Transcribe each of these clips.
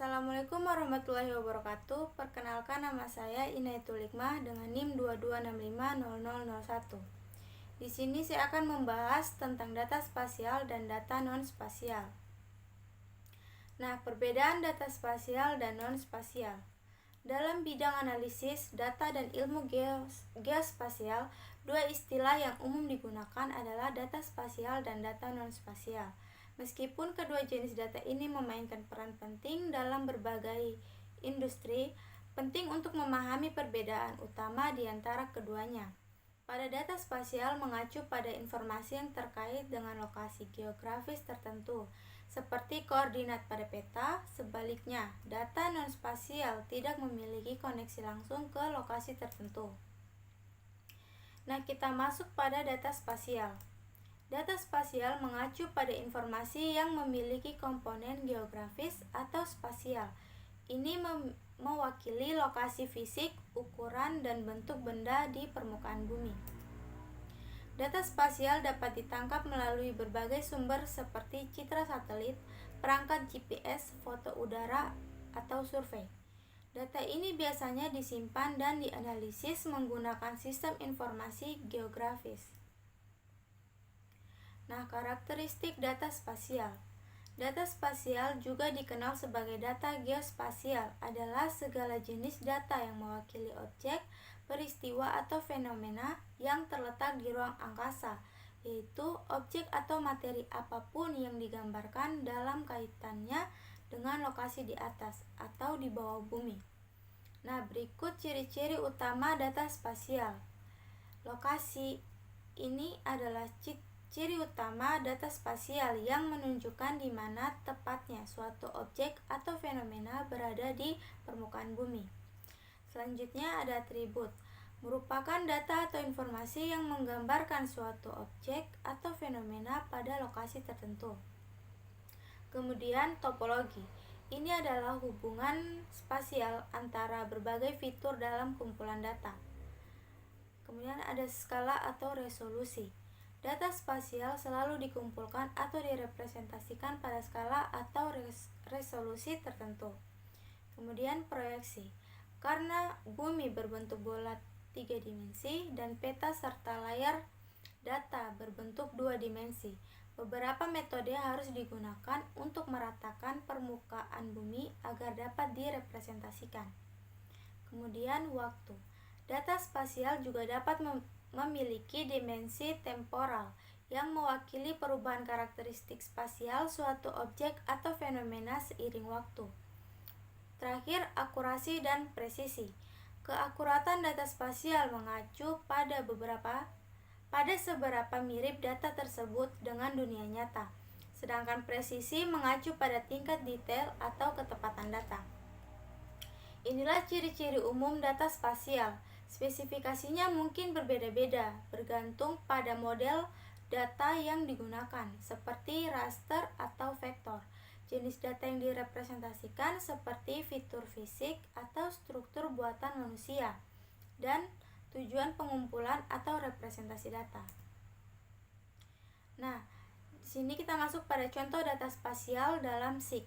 Assalamualaikum warahmatullahi wabarakatuh. Perkenalkan, nama saya Inaitul Hikmah dengan NIM 22650001. Di sini saya akan membahas tentang data spasial dan data non-spasial. Nah, perbedaan data spasial dan non-spasial. Dalam bidang analisis data dan ilmu geospasial, dua istilah yang umum digunakan adalah data spasial dan data non-spasial. Meskipun kedua jenis data ini memainkan peran penting dalam berbagai industri, penting untuk memahami perbedaan utama di antara keduanya. Pada data spasial mengacu pada informasi yang terkait dengan lokasi geografis tertentu, seperti koordinat pada peta. Sebaliknya, data non-spasial tidak memiliki koneksi langsung ke lokasi tertentu. Nah, kita masuk pada data spasial. Data spasial mengacu pada informasi yang memiliki komponen geografis atau spasial. Ini mewakili lokasi fisik, ukuran, dan bentuk benda di permukaan bumi. Data spasial dapat ditangkap melalui berbagai sumber seperti citra satelit, perangkat GPS, foto udara, atau survei. Data ini biasanya disimpan dan dianalisis menggunakan sistem informasi geografis. Nah, karakteristik data spasial. Data spasial juga dikenal sebagai data geospasial, adalah segala jenis data yang mewakili objek, peristiwa atau fenomena yang terletak di ruang angkasa, yaitu objek atau materi apapun yang digambarkan dalam kaitannya dengan lokasi di atas atau di bawah bumi. Nah, berikut ciri-ciri utama data spasial. Lokasi ini adalah ciri utama data spasial yang menunjukkan di mana tepatnya suatu objek atau fenomena berada di permukaan bumi. Selanjutnya ada atribut, merupakan data atau informasi yang menggambarkan suatu objek atau fenomena pada lokasi tertentu. Kemudian topologi, ini adalah hubungan spasial antara berbagai fitur dalam kumpulan data. Kemudian ada skala atau resolusi. Data spasial selalu dikumpulkan atau direpresentasikan pada skala atau resolusi tertentu. Kemudian proyeksi. Karena bumi berbentuk bola 3 dimensi dan peta serta layar data berbentuk 2 dimensi, beberapa metode harus digunakan untuk meratakan permukaan bumi agar dapat direpresentasikan. Kemudian waktu. Data spasial juga dapat memiliki dimensi temporal yang mewakili perubahan karakteristik spasial suatu objek atau fenomena seiring waktu. Terakhir, akurasi dan presisi. Keakuratan data spasial mengacu pada seberapa mirip data tersebut dengan dunia nyata, sedangkan presisi mengacu pada tingkat detail atau ketepatan data. Inilah ciri-ciri umum data spasial. Spesifikasinya mungkin berbeda-beda, bergantung pada model data yang digunakan, seperti raster atau vektor, jenis data yang direpresentasikan seperti fitur fisik atau struktur buatan manusia, dan tujuan pengumpulan atau representasi data. Nah, di sini kita masuk pada contoh data spasial dalam SIG.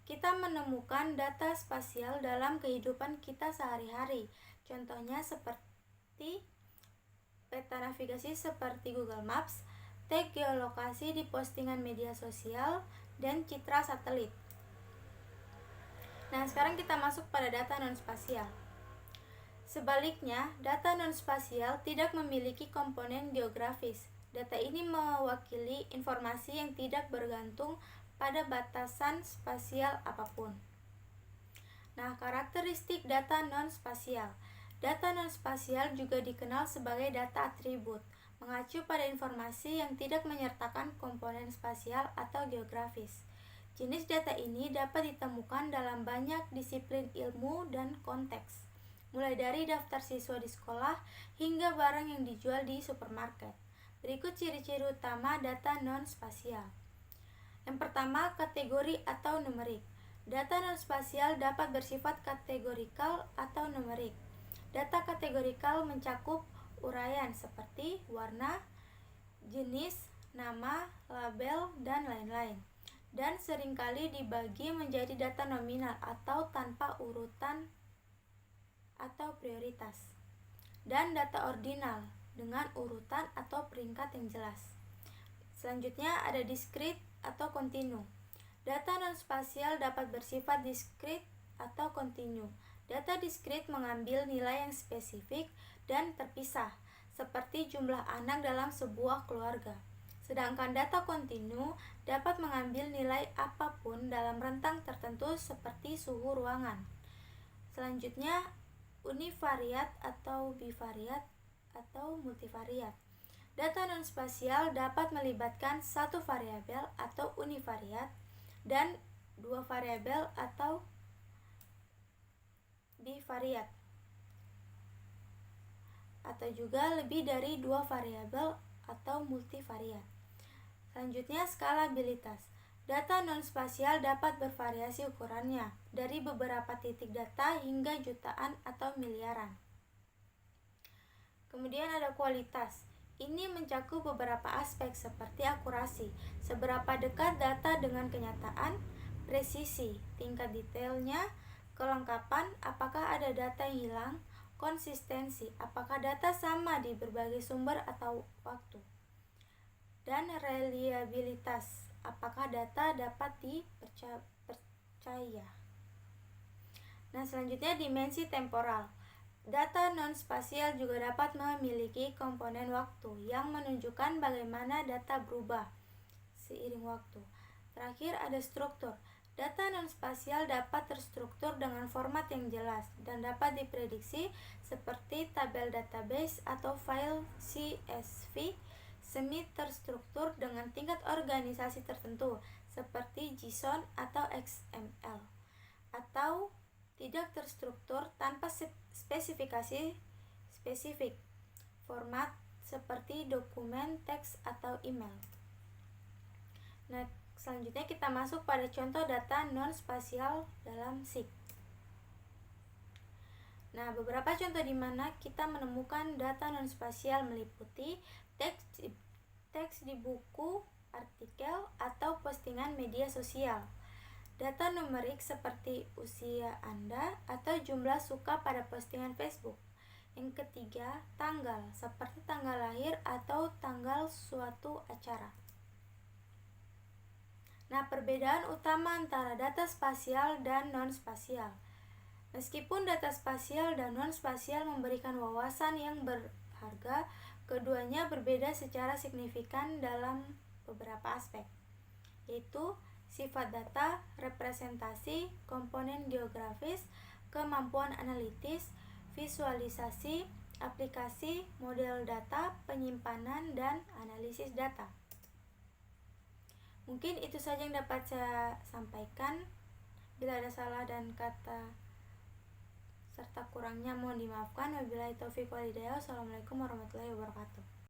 Kita menemukan data spasial dalam kehidupan kita sehari-hari. Contohnya seperti peta navigasi seperti Google Maps, tag geolokasi di postingan media sosial, dan citra satelit. Nah, sekarang kita masuk pada data non-spasial. Sebaliknya, data non-spasial tidak memiliki komponen geografis. Data ini mewakili informasi yang tidak bergantung pada batasan spasial apapun. Nah, karakteristik data non-spasial. Data non-spasial juga dikenal sebagai data atribut, mengacu pada informasi yang tidak menyertakan komponen spasial atau geografis. Jenis data ini dapat ditemukan dalam banyak disiplin ilmu dan konteks, mulai dari daftar siswa di sekolah hingga barang yang dijual di supermarket. Berikut ciri-ciri utama data non-spasial. Yang pertama, kategori atau numerik. Data non-spasial dapat bersifat kategorikal atau numerik. Data kategorikal mencakup uraian seperti warna, jenis, nama, label, dan lain-lain. dan seringkali dibagi menjadi data nominal atau tanpa urutan atau prioritas, dan data ordinal dengan urutan atau peringkat yang jelas. Selanjutnya ada diskrit atau kontinu. Data non-spasial dapat bersifat diskrit atau kontinu. Data diskrit mengambil nilai yang spesifik dan terpisah, seperti jumlah anak dalam sebuah keluarga. Sedangkan data kontinu dapat mengambil nilai apapun dalam rentang tertentu seperti suhu ruangan. Selanjutnya, univariat atau bivariat atau multivariat. Data non-spasial dapat melibatkan satu variabel atau univariat dan dua variabel atau bivariat, atau juga lebih dari dua variabel atau multivariat. Selanjutnya, skalabilitas. Data non-spasial dapat bervariasi ukurannya dari beberapa titik data hingga jutaan atau miliaran. Kemudian ada kualitas. Ini mencakup beberapa aspek seperti akurasi, seberapa dekat data dengan kenyataan, presisi, tingkat detailnya, kelengkapan, apakah ada data yang hilang, konsistensi, apakah data sama di berbagai sumber atau waktu, dan reliabilitas, apakah data dapat dipercaya. Nah, selanjutnya dimensi temporal. Data non-spasial juga dapat memiliki komponen waktu yang menunjukkan bagaimana data berubah seiring waktu. Terakhir ada struktur. Data non-spasial dapat terstruktur dengan format yang jelas dan dapat diprediksi seperti tabel database atau file CSV, semi terstruktur dengan tingkat organisasi tertentu seperti JSON atau XML, atau tidak terstruktur tanpa spesifikasi spesifik format seperti dokumen, teks, atau email. Nah, selanjutnya kita masuk pada contoh data non-spasial dalam SIG. Nah, beberapa contoh di mana kita menemukan data non-spasial meliputi teks di buku, artikel, atau postingan media sosial. Data numerik seperti usia Anda atau jumlah suka pada postingan Facebook. Yang ketiga, tanggal, seperti tanggal lahir atau tanggal suatu acara. Nah, perbedaan utama antara data spasial dan non-spasial. Meskipun data spasial dan non-spasial memberikan wawasan yang berharga, keduanya berbeda secara signifikan dalam beberapa aspek, yaitu sifat data, representasi, komponen geografis, kemampuan analitis, visualisasi, aplikasi, model data, penyimpanan, dan analisis data. Mungkin itu saja yang dapat saya sampaikan. Bila ada salah dan kata serta kurangnya mohon dimaafkan. Wabillahi taufiq wal hidayah. Wassalamualaikum warahmatullahi wabarakatuh.